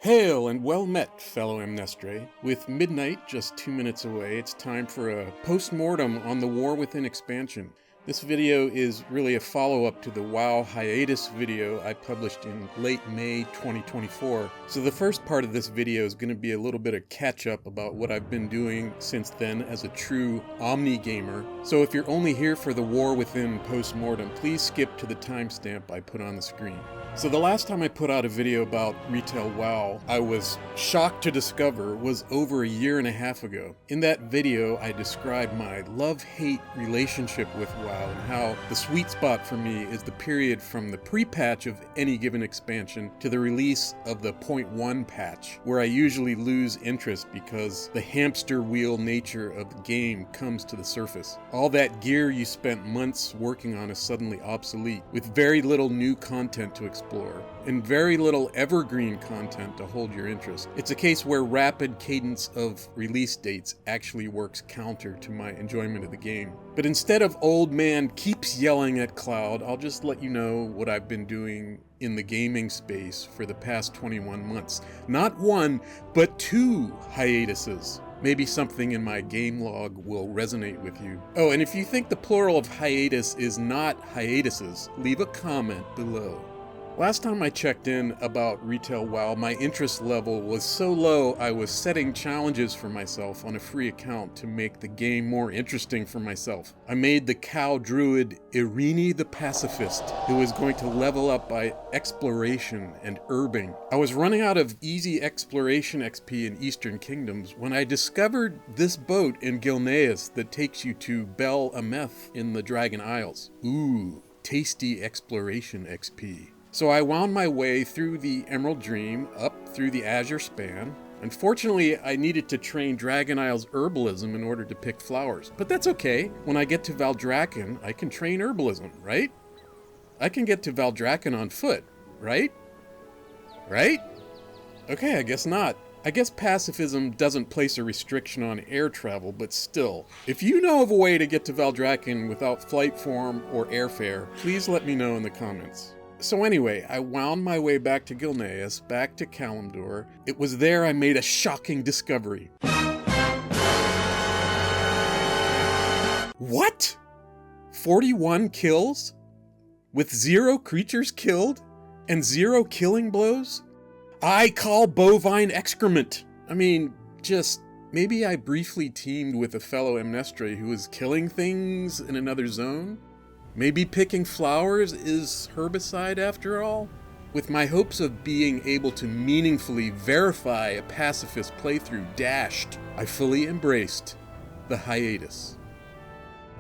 Hail and well met, fellow Amnestre. With midnight just 2 minutes away, it's time for a post-mortem on the War Within expansion. This video is really a follow-up to the WoW hiatus video I published in late May 2024. So the first part of this video is going to be a little bit of catch-up about what I've been doing since then as a true Omnigamer. So if you're only here for the War Within post-mortem, please skip to the timestamp I put on the screen. So the last time I put out a video about retail WoW, I was shocked to discover was over a year and a half ago. In that video, I described my love-hate relationship with WoW and how the sweet spot for me is the period from the pre-patch of any given expansion to the release of the 0.1 patch, where I usually lose interest because the hamster wheel nature of the game comes to the surface. All that gear you spent months working on is suddenly obsolete, with very little new content to explore, and very little evergreen content to hold your interest. It's a case where rapid cadence of release dates actually works counter to my enjoyment of the game. But instead of old man keeps yelling at cloud, I'll just let you know what I've been doing in the gaming space for the past 21 months. Not one, but two hiatuses. Maybe something in my game log will resonate with you. Oh, and if you think the plural of hiatus is not hiatuses, leave a comment below. Last time I checked in about retail WoW, my interest level was so low I was setting challenges for myself on a free account to make the game more interesting for myself. I made the cow druid Irini the pacifist, who was going to level up by exploration and herbing. I was running out of easy exploration XP in Eastern Kingdoms when I discovered this boat in Gilneas that takes you to Bel Ameth in the Dragon Isles. Ooh, tasty exploration XP. So I wound my way through the Emerald Dream, up through the Azure Span. Unfortunately, I needed to train Dragon Isles herbalism in order to pick flowers. But that's okay. When I get to Valdrakken, I can train herbalism, right? I can get to Valdrakken on foot, right? Right? Okay, I guess not. I guess pacifism doesn't place a restriction on air travel, but still. If you know of a way to get to Valdrakken without flight form or airfare, please let me know in the comments. So anyway, I wound my way back to Gilneas, back to Kalimdor. It was there I made a shocking discovery. What? 41 kills? With 0 creatures killed? And 0 killing blows? I call bovine excrement. I mean, just maybe I briefly teamed with a fellow Amnestre who was killing things in another zone? Maybe picking flowers is herbicide after all? With my hopes of being able to meaningfully verify a pacifist playthrough dashed, I fully embraced the hiatus.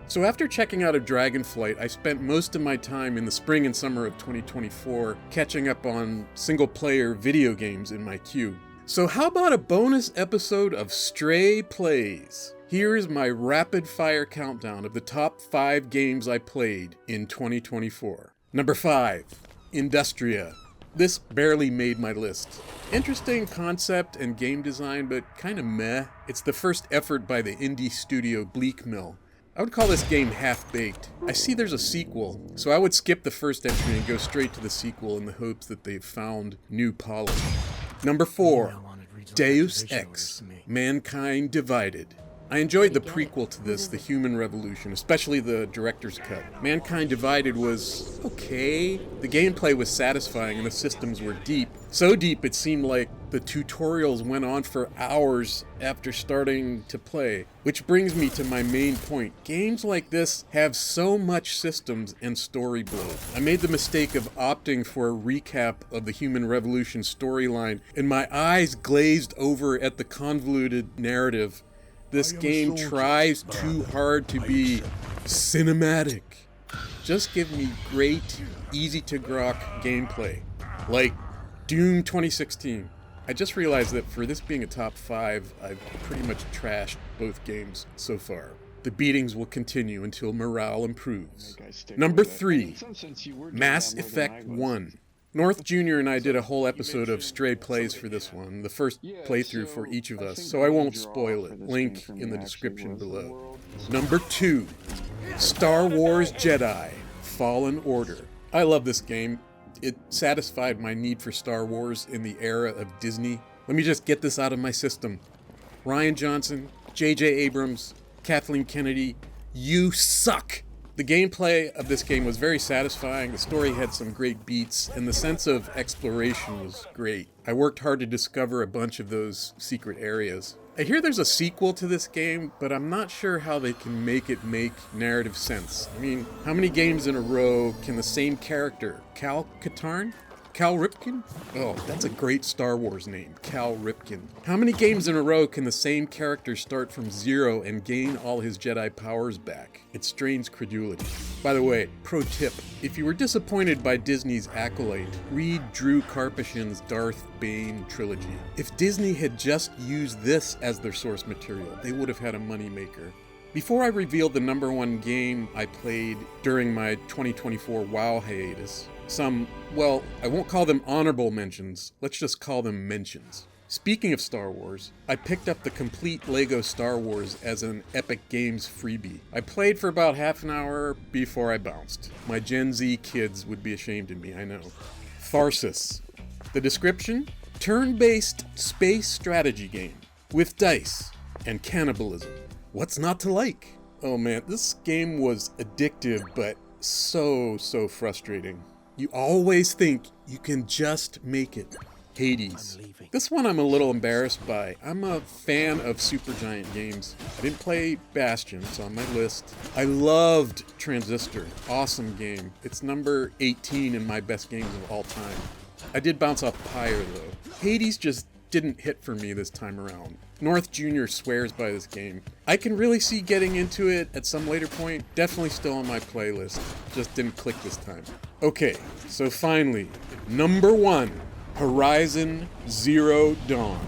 So after checking out of Dragonflight, I spent most of my time in the spring and summer of 2024 catching up on single-player video games in my queue. So how about a bonus episode of Stray Plays? Here is my rapid-fire countdown of the top 5 games I played in 2024. Number 5, Industria. This barely made my list. Interesting concept and game design, but kinda meh. It's the first effort by the indie studio Bleak Mill. I would call this game half-baked. I see there's a sequel, so I would skip the first entry and go straight to the sequel in the hopes that they've found new polish. Number 4, Deus Ex, Mankind Divided. I enjoyed the prequel to this, The Human Revolution, especially the director's cut. Mankind Divided was okay. The gameplay was satisfying and the systems were deep. So deep it seemed like the tutorials went on for hours after starting to play. Which brings me to my main point. Games like this have so much systems and story bloat. I made the mistake of opting for a recap of the Human Revolution storyline, and my eyes glazed over at the convoluted narrative. This game tries too hard to be cinematic. Just give me great, easy-to-grok gameplay, like Doom 2016. I just realized that for this being a top 5, I've pretty much trashed both games so far. The beatings will continue until morale improves. Number 3, Mass Effect 1. North Jr. and I did a whole episode of Stray Plays for this one, the first playthrough for each of us, so I won't spoil it. Link in the description below. Number 2, Star Wars Jedi, Fallen Order. I love this game. It satisfied my need for Star Wars in the era of Disney. Let me just get this out of my system. Rian Johnson, J.J. Abrams, Kathleen Kennedy, you suck! The gameplay of this game was very satisfying, the story had some great beats, and the sense of exploration was great. I worked hard to discover a bunch of those secret areas. I hear there's a sequel to this game, but I'm not sure how they can make it make narrative sense. I mean, how many games in a row can the same character, Cal Katarn? Cal Ripken? Oh, that's a great Star Wars name, Cal Ripken. How many games in a row can the same character start from zero and gain all his Jedi powers back? It strains credulity. By the way, pro tip, if you were disappointed by Disney's Acolyte, read Drew Karpyshyn's Darth Bane trilogy. If Disney had just used this as their source material, they would have had a moneymaker. Before I reveal the #1 game I played during my 2024 WoW hiatus, well, I won't call them honorable mentions, let's just call them mentions. Speaking of Star Wars, I picked up the complete LEGO Star Wars as an Epic Games freebie. I played for about half an hour before I bounced. My Gen Z kids would be ashamed of me, I know. Tharsis. The description? Turn-based space strategy game with dice and cannibalism. What's not to like? Oh man, this game was addictive, but so frustrating. You always think you can just make it. Hades. This one I'm a little embarrassed by. I'm a fan of Supergiant games. I didn't play Bastion, it's on my list. I loved Transistor. Awesome game. It's number 18 in my best games of all time. I did bounce off Pyre though. Hades just didn't hit for me this time around. North Jr. swears by this game. I can really see getting into it at some later point. Definitely still on my playlist. Just didn't click this time. Okay, so finally, #1, Horizon Zero Dawn.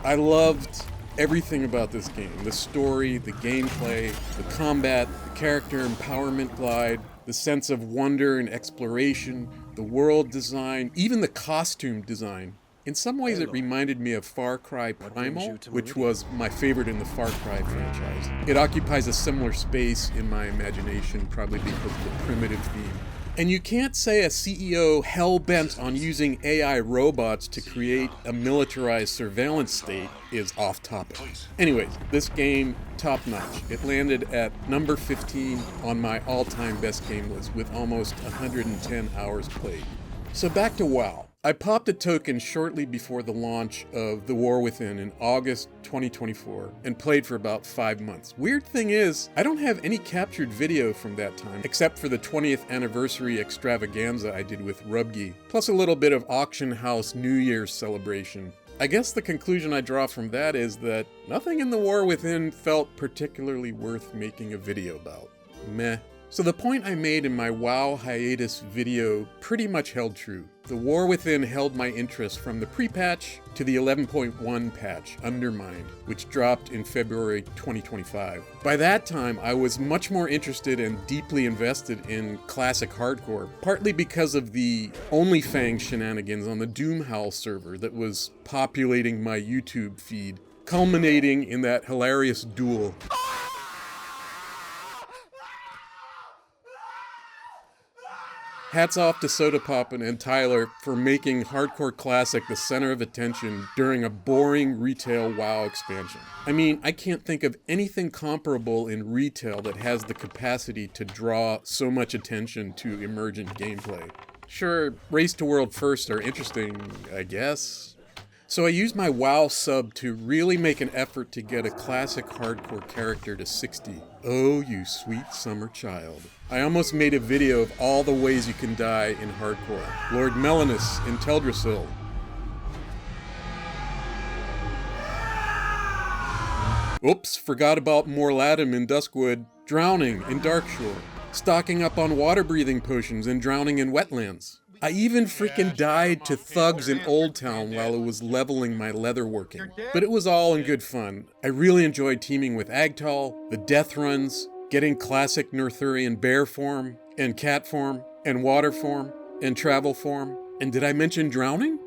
I loved everything about this game. The story, the gameplay, the combat, the character empowerment glide, the sense of wonder and exploration, the world design, even the costume design. In some ways it reminded me of Far Cry Primal, which was my favorite in the Far Cry franchise. It occupies a similar space in my imagination, probably because of the primitive theme. And you can't say a CEO hell-bent on using AI robots to create a militarized surveillance state is off topic. Anyways, this game, top-notch. It landed at number 15 on my all-time best game list with almost 110 hours played. So back to WoW. I popped a token shortly before the launch of The War Within in August 2024 and played for about 5 months. Weird thing is, I don't have any captured video from that time, except for the 20th anniversary extravaganza I did with Rubgi, plus a little bit of auction house New Year's celebration. I guess the conclusion I draw from that is that nothing in The War Within felt particularly worth making a video about. Meh. So the point I made in my WoW hiatus video pretty much held true. The War Within held my interest from the pre-patch to the 11.1 patch, Undermined, which dropped in February 2025. By that time, I was much more interested and deeply invested in classic hardcore, partly because of the OnlyFang shenanigans on the Doomhowl server that was populating my YouTube feed, culminating in that hilarious duel. Hats off to Soda Poppin' and Tyler for making Hardcore Classic the center of attention during a boring retail WoW expansion. I mean, I can't think of anything comparable in retail that has the capacity to draw so much attention to emergent gameplay. Sure, Race to World First are interesting, I guess. So I used my WoW sub to really make an effort to get a classic hardcore character to 60. Oh, you sweet summer child. I almost made a video of all the ways you can die in hardcore. Lord Melanus in Teldrassil. Oops, forgot about Morladim in Duskwood. Drowning in Darkshore. Stocking up on water-breathing potions and drowning in wetlands. I even freaking died to thugs in Old Town while it was leveling my leatherworking. But it was all in good fun. I really enjoyed teaming with Agtal, the death runs, getting classic Northurian bear form, and cat form, and water form, and travel form. And did I mention drowning?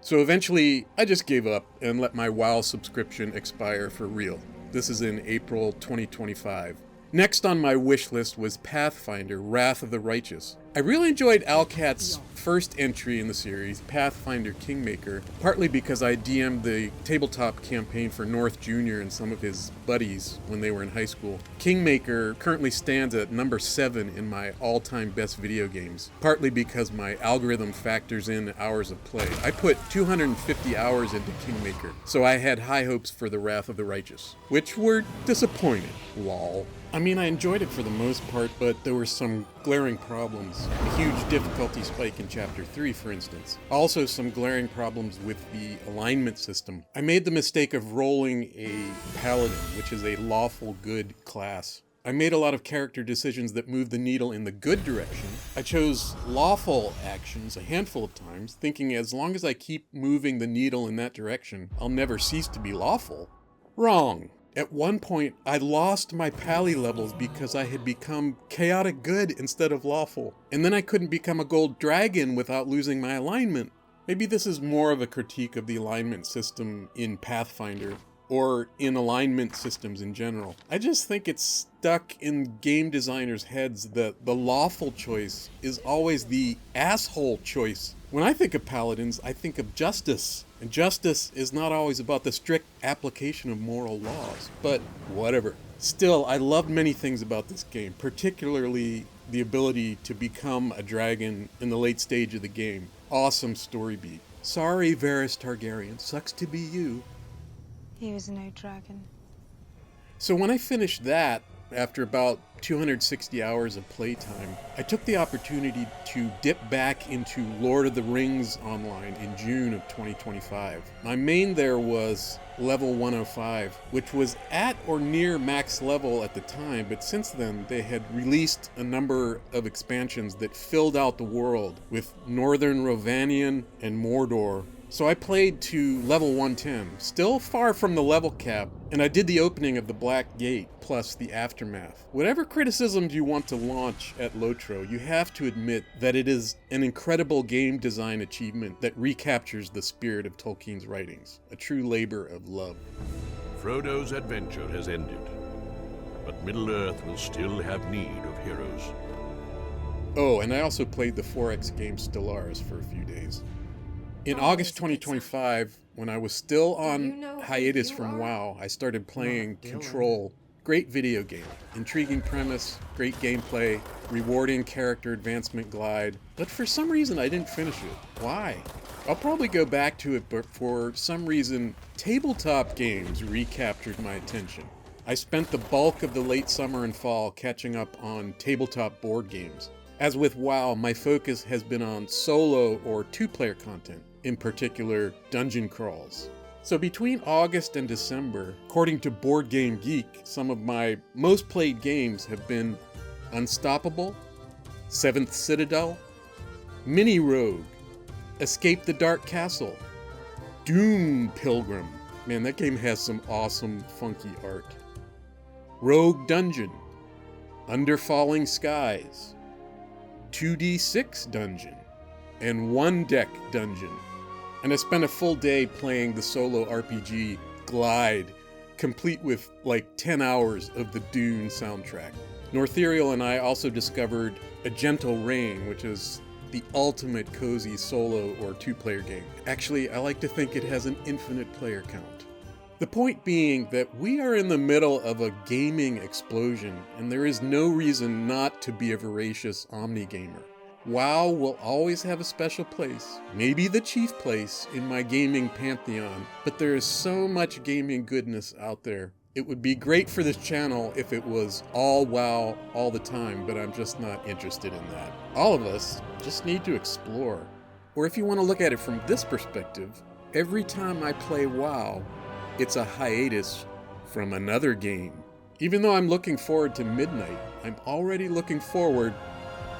So eventually, I just gave up and let my WoW subscription expire for real. This is in April 2025. Next on my wish list was Pathfinder: Wrath of the Righteous. I really enjoyed Alcat's first entry in the series, Pathfinder Kingmaker, partly because I DM'd the tabletop campaign for North Jr. and some of his buddies when they were in high school. Kingmaker currently stands at number 7 in my all-time best video games, partly because my algorithm factors in hours of play. I put 250 hours into Kingmaker, so I had high hopes for the Wrath of the Righteous, which were disappointed. Lol. I mean, I enjoyed it for the most part, but there were some glaring problems. A huge difficulty spike in Chapter 3, for instance. Also, some glaring problems with the alignment system. I made the mistake of rolling a Paladin, which is a lawful good class. I made a lot of character decisions that moved the needle in the good direction. I chose lawful actions a handful of times, thinking as long as I keep moving the needle in that direction, I'll never cease to be lawful. Wrong. At one point, I lost my pally levels because I had become chaotic good instead of lawful. And then I couldn't become a gold dragon without losing my alignment. Maybe this is more of a critique of the alignment system in Pathfinder, or in alignment systems in general. I just think it's stuck in game designers' heads that the lawful choice is always the asshole choice. When I think of paladins, I think of justice. And justice is not always about the strict application of moral laws, but whatever. Still, I loved many things about this game, particularly the ability to become a dragon in the late stage of the game. Awesome story beat. Sorry, Varys Targaryen, sucks to be you. He was no dragon. So when I finished that, after about 260 hours of playtime, I took the opportunity to dip back into Lord of the Rings Online in June of 2025. My main there was level 105, which was at or near max level at the time, but since then they had released a number of expansions that filled out the world with Northern Rovanion and Mordor. So I played to level 110, still far from the level cap, and I did the opening of the Black Gate, plus the Aftermath. Whatever criticisms you want to launch at Lotro, you have to admit that it is an incredible game design achievement that recaptures the spirit of Tolkien's writings, a true labor of love. Frodo's adventure has ended, but Middle-earth will still have need of heroes. Oh, and I also played the 4X game Stellaris for a few days. In August 2025, when I was still on hiatus from WoW, I started playing Control. Great video game. Intriguing premise, great gameplay, rewarding character advancement glide. But for some reason I didn't finish it. Why? I'll probably go back to it, but for some reason, tabletop games recaptured my attention. I spent the bulk of the late summer and fall catching up on tabletop board games. As with WoW, my focus has been on solo or two-player content, in particular dungeon crawls. So between August and December, according to Board Game Geek, some of my most played games have been Unstoppable, Seventh Citadel, Mini Rogue, Escape the Dark Castle, Doom Pilgrim. Man, that game has some awesome, funky art. Rogue Dungeon, Under Falling Skies, 2D6 Dungeon, and One Deck Dungeon. And I spent a full day playing the solo RPG Glide, complete with like 10 hours of the Dune soundtrack. Northerial and I also discovered A Gentle Rain, which is the ultimate cozy solo or two-player game. Actually, I like to think it has an infinite player count. The point being that we are in the middle of a gaming explosion, and there is no reason not to be a voracious Omnigamer. WoW will always have a special place, maybe the chief place, in my gaming pantheon, but there is so much gaming goodness out there. It would be great for this channel if it was all WoW all the time, but I'm just not interested in that. All of us just need to explore. Or if you want to look at it from this perspective, every time I play WoW, it's a hiatus from another game. Even though I'm looking forward to midnight, I'm already looking forward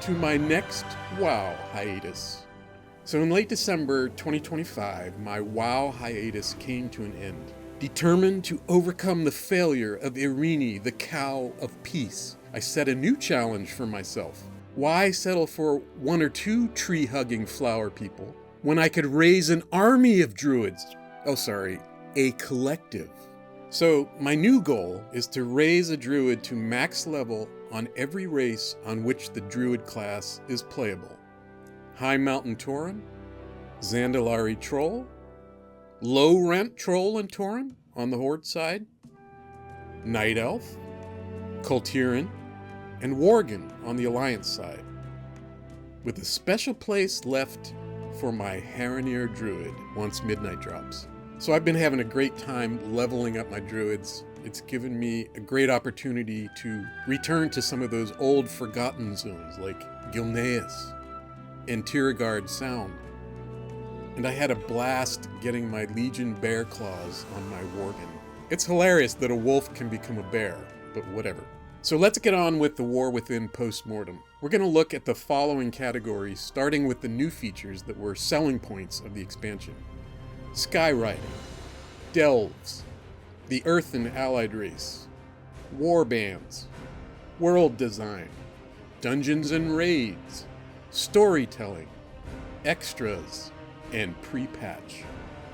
to my next WoW hiatus. So in late December 2025, my WoW hiatus came to an end. Determined to overcome the failure of Irini, the Cow of Peace, I set a new challenge for myself. Why settle for one or two tree-hugging flower people when I could raise an army of druids? Oh, sorry, a collective. So my new goal is to raise a Druid to max level on every race on which the Druid class is playable. High Mountain Tauren, Zandalari Troll, Low Rent Troll and Tauren on the Horde side, Night Elf, Kultiran, and Worgen on the Alliance side, with a special place left for my Haranir Druid once midnight drops. So I've been having a great time leveling up my Druids. It's given me a great opportunity to return to some of those old forgotten zones like Gilneas and Tiragard Sound. And I had a blast getting my Legion Bear Claws on my Worgen. It's hilarious that a wolf can become a bear, but whatever. So let's get on with the War Within Post-mortem. We're going to look at the following categories, starting with the new features that were selling points of the expansion. Skyriding, Delves, the Earthen allied race, Warbands, world design, dungeons and raids, storytelling, extras, and pre-patch.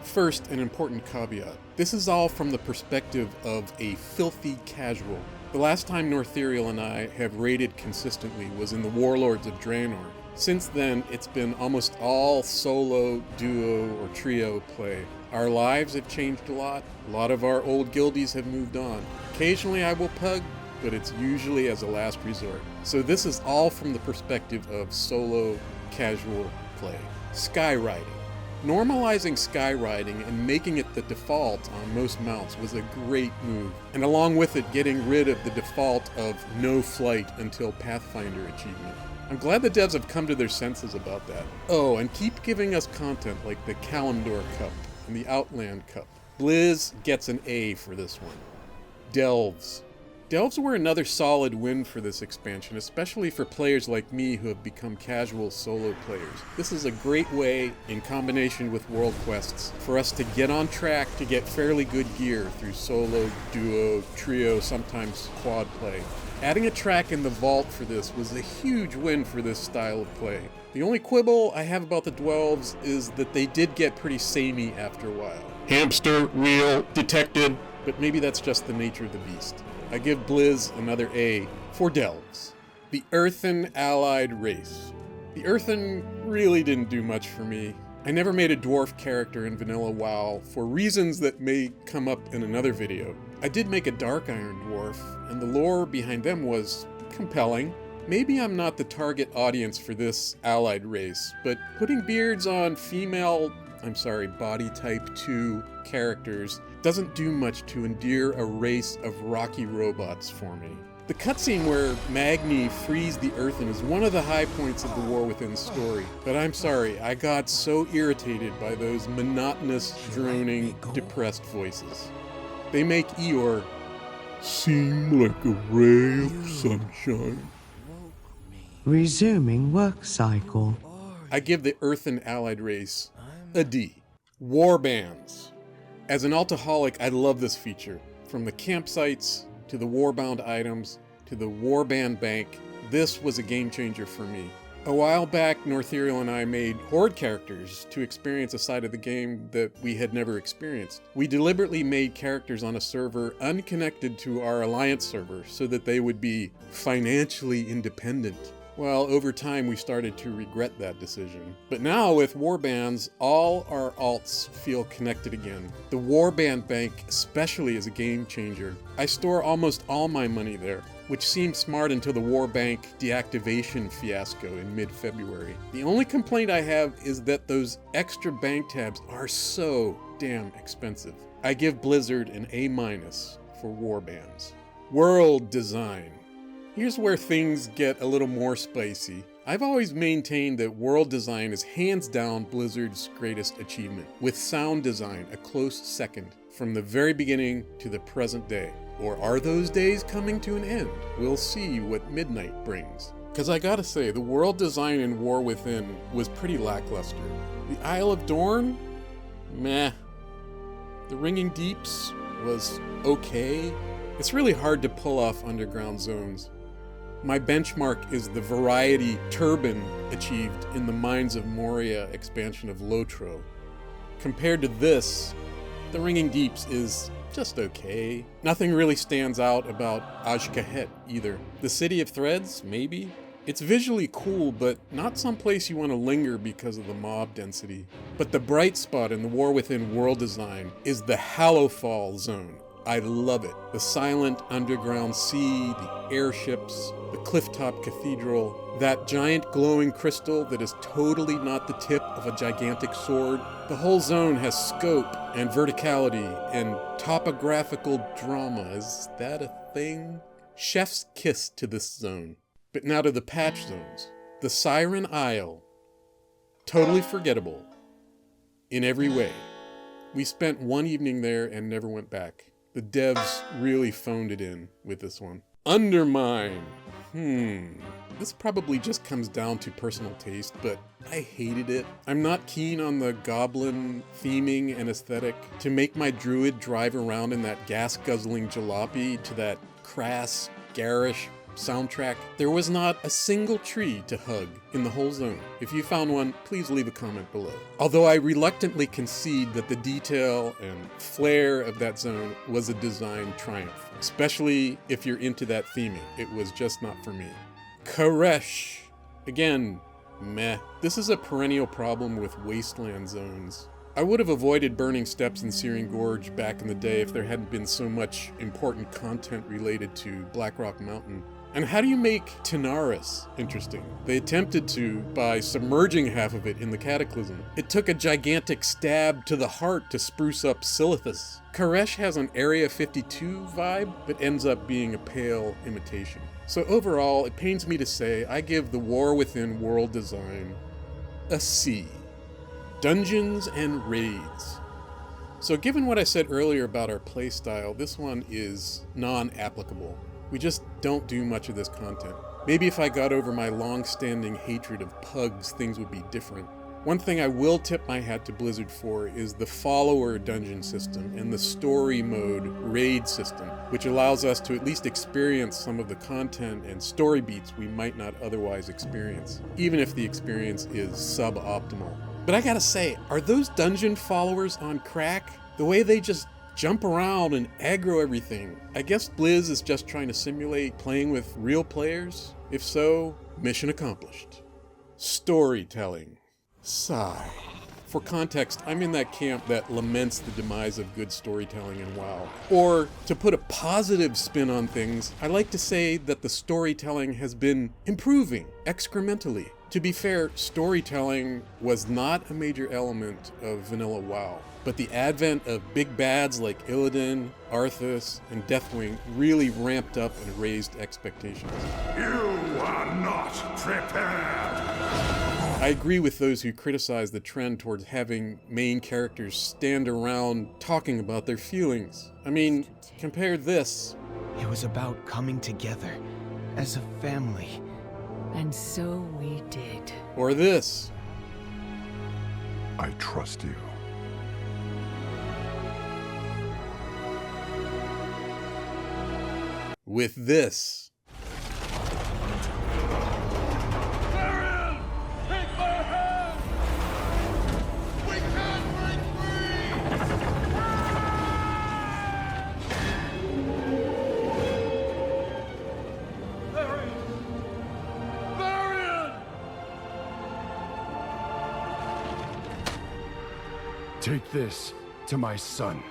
First, an important caveat. This is all from the perspective of a filthy casual. The last time Northiriel and I have raided consistently was in the Warlords of Draenor. Since then, it's been almost all solo, duo, or trio play. Our lives have changed a lot of our old guildies have moved on. Occasionally I will pug, but it's usually as a last resort. So this is all from the perspective of solo, casual play. Skyriding. Normalizing Skyriding and making it the default on most mounts was a great move, and along with it getting rid of the default of no flight until Pathfinder achievement. I'm glad the devs have come to their senses about that. Oh, and keep giving us content like the Kalimdor Cup and the Outland Cup. Blizz gets an A for this one. Delves. Delves were another solid win for this expansion, especially for players like me who have become casual solo players. This is a great way, in combination with world quests, for us to get on track to get fairly good gear through solo, duo, trio, sometimes quad play. Adding a track in the vault for this was a huge win for this style of play. The only quibble I have about the Dwelves is that they did get pretty samey after a while. Hamster wheel detected, but maybe that's just the nature of the beast. I give Blizz another A for Delves. The Earthen allied race. The Earthen really didn't do much for me. I never made a dwarf character in vanilla WoW for reasons that may come up in another video. I did make a Dark Iron dwarf, and the lore behind them was compelling. Maybe I'm not the target audience for this allied race, but putting beards on body type 2 characters doesn't do much to endear a race of rocky robots for me. The cutscene where Magni frees the Earthen is one of the high points of the War Within story, but I'm sorry, I got so irritated by those monotonous, droning, depressed voices. They make Eeyore seem like a ray of sunshine. Resuming work cycle. I give the Earthen allied race a D. Warbands. As an altaholic, I love this feature. From the campsites, to the warbound items, to the warband bank, this was a game changer for me. A while back, Northiriel and I made Horde characters to experience a side of the game that we had never experienced. We deliberately made characters on a server unconnected to our Alliance server so that they would be financially independent. Well, over time we started to regret that decision. But now with Warbands, all our alts feel connected again. The Warband bank especially is a game changer. I store almost all my money there, which seemed smart until the Warbank deactivation fiasco in mid-February. The only complaint I have is that those extra bank tabs are so damn expensive. I give Blizzard an A- for Warbands. World design. Here's where things get a little more spicy. I've always maintained that world design is hands down Blizzard's greatest achievement, with sound design a close second, from the very beginning to the present day. Or are those days coming to an end? We'll see what midnight brings. Cause I gotta say, the world design in War Within was pretty lackluster. The Isle of Dorn? Meh. The Ringing Deeps was okay. It's really hard to pull off underground zones. My benchmark is the Variety Turban achieved in the Mines of Moria expansion of Lotro. Compared to this, the Ringing Deeps is just okay. Nothing really stands out about Ajkahet either. The City of Threads, maybe? It's visually cool, but not someplace you want to linger because of the mob density. But the bright spot in the War Within world design is the Hallowfall zone. I love it. The silent underground sea, the airships, the clifftop cathedral, that giant glowing crystal that is totally not the tip of a gigantic sword. The whole zone has scope and verticality and topographical drama. Is that a thing? Chef's kiss to this zone. But now to the patch zones. The Siren Isle. Totally forgettable. In every way. We spent one evening there and never went back. The devs really phoned it in with this one. Undermine. This probably just comes down to personal taste, but I hated it. I'm not keen on the goblin theming and aesthetic. To make my druid drive around in that gas-guzzling jalopy to that crass, garish soundtrack, there was not a single tree to hug in the whole zone. If you found one, please leave a comment below. Although I reluctantly concede that the detail and flair of that zone was a design triumph, especially if you're into that theming. It was just not for me. Koresh. Again, meh. This is a perennial problem with wasteland zones. I would have avoided Burning Steps and Searing Gorge back in the day if there hadn't been so much important content related to Blackrock Mountain. And how do you make Tanaris interesting? They attempted to by submerging half of it in the Cataclysm. It took a gigantic stab to the heart to spruce up Silithus. Koresh has an Area 52 vibe, but ends up being a pale imitation. So overall, it pains me to say I give the War Within world design a C. Dungeons and Raids. So given what I said earlier about our playstyle, this one is non-applicable. We just don't do much of this content. Maybe if I got over my long-standing hatred of pugs, things would be different. One thing I will tip my hat to Blizzard for is the follower dungeon system and the story mode raid system, which allows us to at least experience some of the content and story beats we might not otherwise experience, even if the experience is suboptimal. But I gotta say, are those dungeon followers on crack? The way they just jump around and aggro everything. I guess Blizz is just trying to simulate playing with real players? If so, mission accomplished. Storytelling. Sigh. For context, I'm in that camp that laments the demise of good storytelling in WoW. Or, to put a positive spin on things, I like to say that the storytelling has been improving excrementally. To be fair, storytelling was not a major element of vanilla WoW, but the advent of big bads like Illidan, Arthas, and Deathwing really ramped up and raised expectations. You are not prepared! I agree with those who criticize the trend towards having main characters stand around talking about their feelings. I mean, compare this. It was about coming together as a family. And so we did. Or this. I trust you. With this. Take this to my son.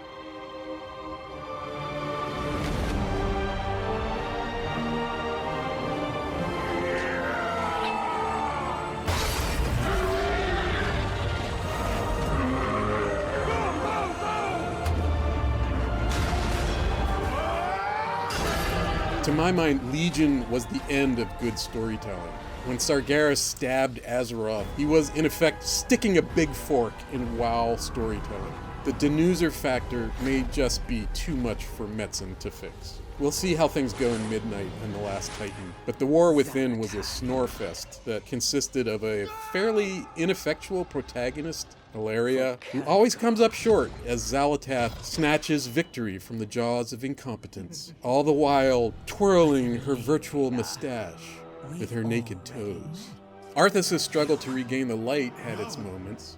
To my mind, Legion was the end of good storytelling. When Sargeras stabbed Azeroth, he was in effect sticking a big fork in WoW storytelling. The Denuser factor may just be too much for Metzen to fix. We'll see how things go in Midnight and The Last Titan, but the War Within was a snorefest that consisted of a fairly ineffectual protagonist, Hilaria, who always comes up short as Xalatath snatches victory from the jaws of incompetence, all the while twirling her virtual mustache with her naked toes. Arthas' struggle to regain the light had its moments.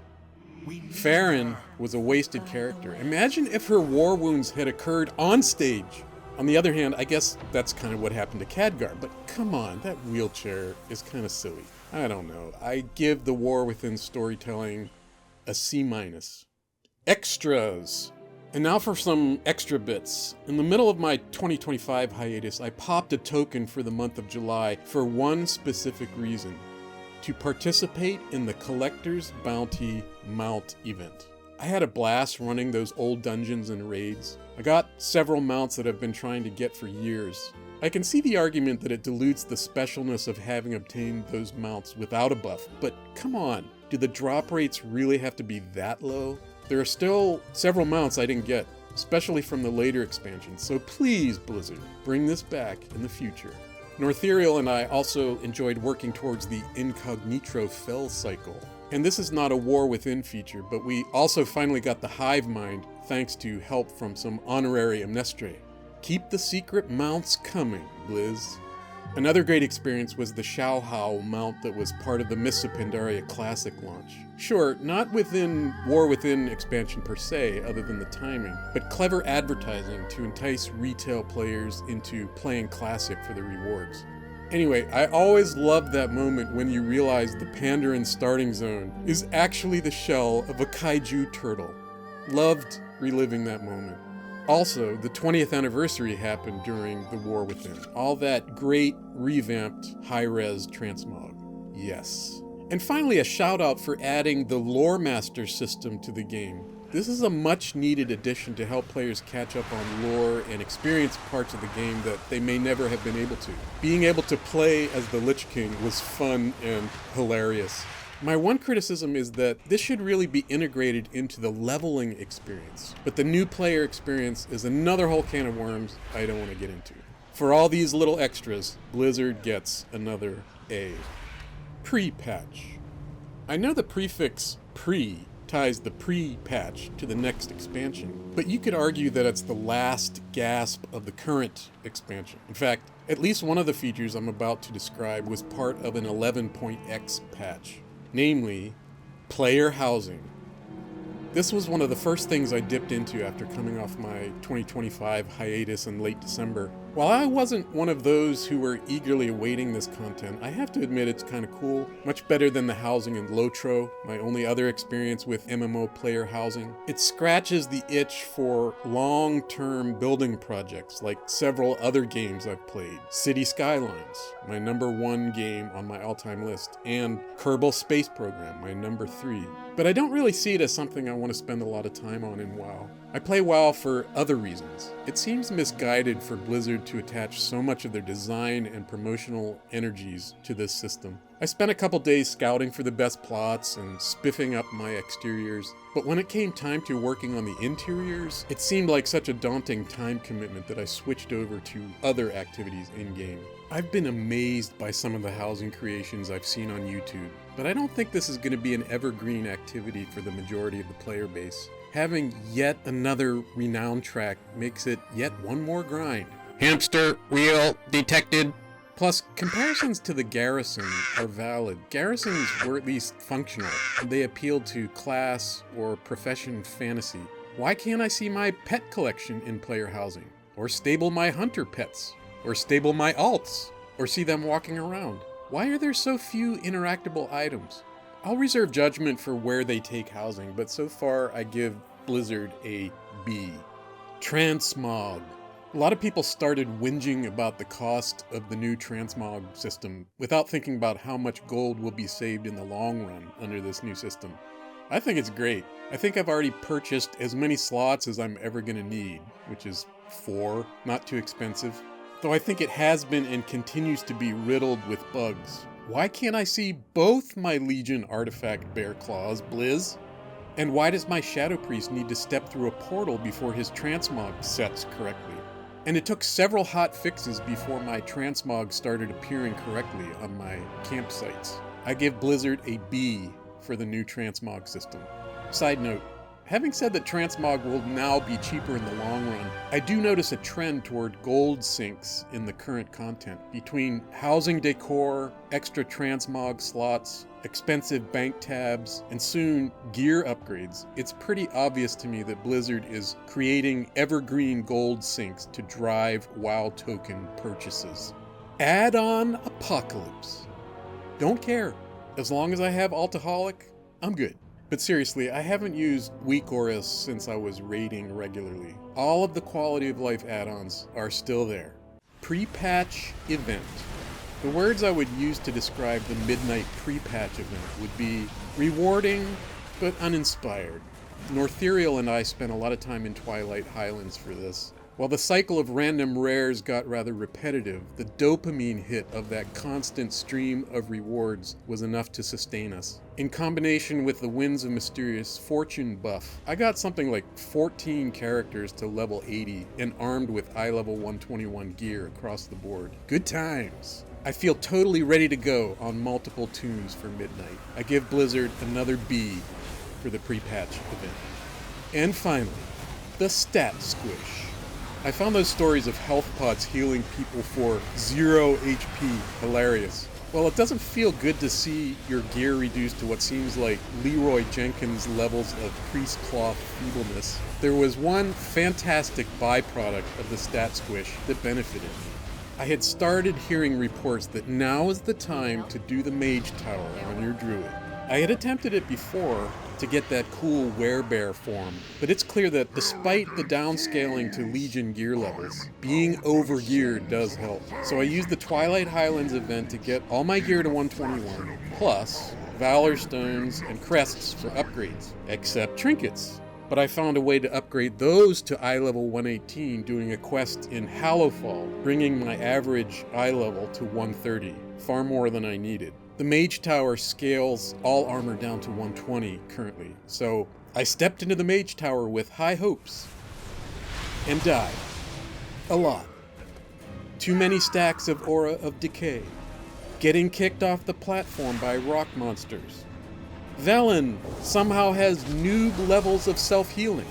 Farron was a wasted character. Imagine if her war wounds had occurred on stage. On the other hand, I guess that's kind of what happened to Khadgar, but come on, that wheelchair is kind of silly. I don't know. I give the War Within storytelling a C-. Extras. And now for some extra bits. In the middle of my 2025 hiatus, I popped a token for the month of July for one specific reason: to participate in the Collector's Bounty Mount event. I had a blast running those old dungeons and raids. I got several mounts that I've been trying to get for years. I can see the argument that it dilutes the specialness of having obtained those mounts without a buff, but come on, do the drop rates really have to be that low? There are still several mounts I didn't get, especially from the later expansions, so please, Blizzard, bring this back in the future. Northerial and I also enjoyed working towards the Incognito Fell cycle. And this is not a War Within feature, but we also finally got the Hive Mind thanks to help from some honorary Amnestre. Keep the secret mounts coming, Blizz. Another great experience was the Shao Hao mount that was part of the Mists of Pandaria Classic launch. Sure, not within War Within expansion per se, other than the timing, but clever advertising to entice retail players into playing Classic for the rewards. Anyway, I always loved that moment when you realize the Pandaren starting zone is actually the shell of a kaiju turtle. Loved reliving that moment. Also, the 20th anniversary happened during the War Within. All that great revamped high-res transmog. Yes. And finally, a shout out for adding the Lore Master system to the game. This is a much needed addition to help players catch up on lore and experience parts of the game that they may never have been able to. Being able to play as the Lich King was fun and hilarious. My one criticism is that this should really be integrated into the leveling experience, but the new player experience is another whole can of worms I don't want to get into. For all these little extras, Blizzard gets another A. Pre-patch. I know the prefix pre ties the pre-patch to the next expansion, but you could argue that it's the last gasp of the current expansion. In fact, at least one of the features I'm about to describe was part of an 11.x patch, namely, player housing. This was one of the first things I dipped into after coming off my 2025 hiatus in late December. While I wasn't one of those who were eagerly awaiting this content, I have to admit it's kind of cool. Much better than the housing in Lotro, my only other experience with MMO player housing. It scratches the itch for long-term building projects like several other games I've played. City Skylines, my #1 game on my all-time list, and Kerbal Space Program, my #3. But I don't really see it as something I want to spend a lot of time on in WoW. I play WoW for other reasons. It seems misguided for Blizzard to attach so much of their design and promotional energies to this system. I spent a couple days scouting for the best plots and spiffing up my exteriors, but when it came time to working on the interiors, it seemed like such a daunting time commitment that I switched over to other activities in-game. I've been amazed by some of the housing creations I've seen on YouTube, but I don't think this is going to be an evergreen activity for the majority of the player base. Having yet another renown track makes it yet one more grind. Hamster wheel detected. Plus, comparisons to the Garrison are valid. Garrisons were at least functional. They appealed to class or profession fantasy. Why can't I see my pet collection in player housing? Or stable my hunter pets? Or stable my alts? Or see them walking around? Why are there so few interactable items? I'll reserve judgment for where they take housing, but so far I give Blizzard a B. Transmog. A lot of people started whinging about the cost of the new transmog system without thinking about how much gold will be saved in the long run under this new system. I think it's great. I think I've already purchased as many slots as I'm ever going to need, which is 4, not too expensive. Though I think it has been and continues to be riddled with bugs. Why can't I see both my Legion artifact bear claws, Blizz? And why does my Shadow Priest need to step through a portal before his transmog sets correctly? And it took several hot fixes before my transmog started appearing correctly on my campsites. I give Blizzard a B for the new transmog system. Side note, Having said that transmog will now be cheaper in the long run, I do notice a trend toward gold sinks in the current content. Between housing decor, extra transmog slots, expensive bank tabs, and soon gear upgrades, it's pretty obvious to me that Blizzard is creating evergreen gold sinks to drive WoW token purchases. Add-on Apocalypse. Don't care. As long as I have Altaholic, I'm good. But seriously, I haven't used Weak Auras since I was raiding regularly. All of the quality of life add-ons are still there. Pre-patch event. The words I would use to describe the midnight pre-patch event would be rewarding, but uninspired. Northerial and I spent a lot of time in Twilight Highlands for this. While the cycle of random rares got rather repetitive, the dopamine hit of that constant stream of rewards was enough to sustain us. In combination with the Winds of Mysterious Fortune buff, I got something like 14 characters to level 80 and armed with eye level 121 gear across the board. Good times! I feel totally ready to go on multiple tunes for Midnight. I give Blizzard another B for the pre-patch event. And finally, the Stat Squish. I found those stories of health pots healing people for 0 HP hilarious. While it doesn't feel good to see your gear reduced to what seems like Leroy Jenkins levels of priest cloth feebleness, there was one fantastic byproduct of the Stat Squish that benefited me. I had started hearing reports that now is the time to do the Mage Tower on your Druid. I had attempted it before to get that cool werebear form, but it's clear that despite the downscaling to Legion gear levels, being over-geared does help. So I used the Twilight Highlands event to get all my gear to 121, plus Valor Stones and Crests for upgrades, except trinkets. But I found a way to upgrade those to eye level 118 doing a quest in Hallowfall, bringing my average eye level to 130, far more than I needed. The Mage Tower scales all armor down to 120 currently, so I stepped into the Mage Tower with high hopes and died. A lot. Too many stacks of Aura of Decay. Getting kicked off the platform by rock monsters. Velen somehow has noob levels of self-healing.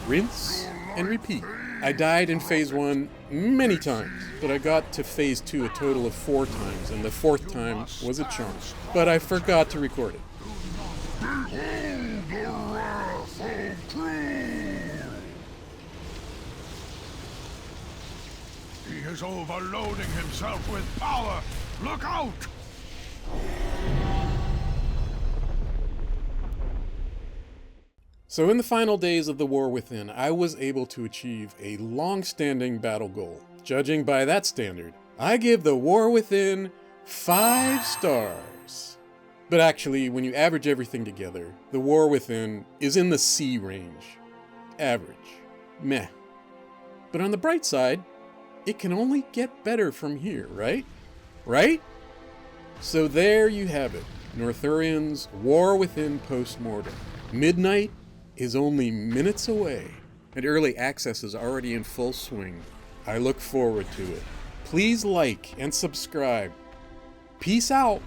Rinse and repeat. I died in Phase 1 many times, but I got to Phase 2 a total of 4 times, and the 4th time was a charm. But I forgot to record it. He is overloading himself with power! Look out! So in the final days of the War Within, I was able to achieve a long-standing battle goal. Judging by that standard, I give the War Within 5 stars. But actually, when you average everything together, the War Within is in the C range. Average. Meh. But on the bright side, it can only get better from here, right? Right? So there you have it. Northurian's War Within Post-mortem. Midnight is only minutes away, and early access is already in full swing. I look forward to it. Please like and subscribe. Peace out.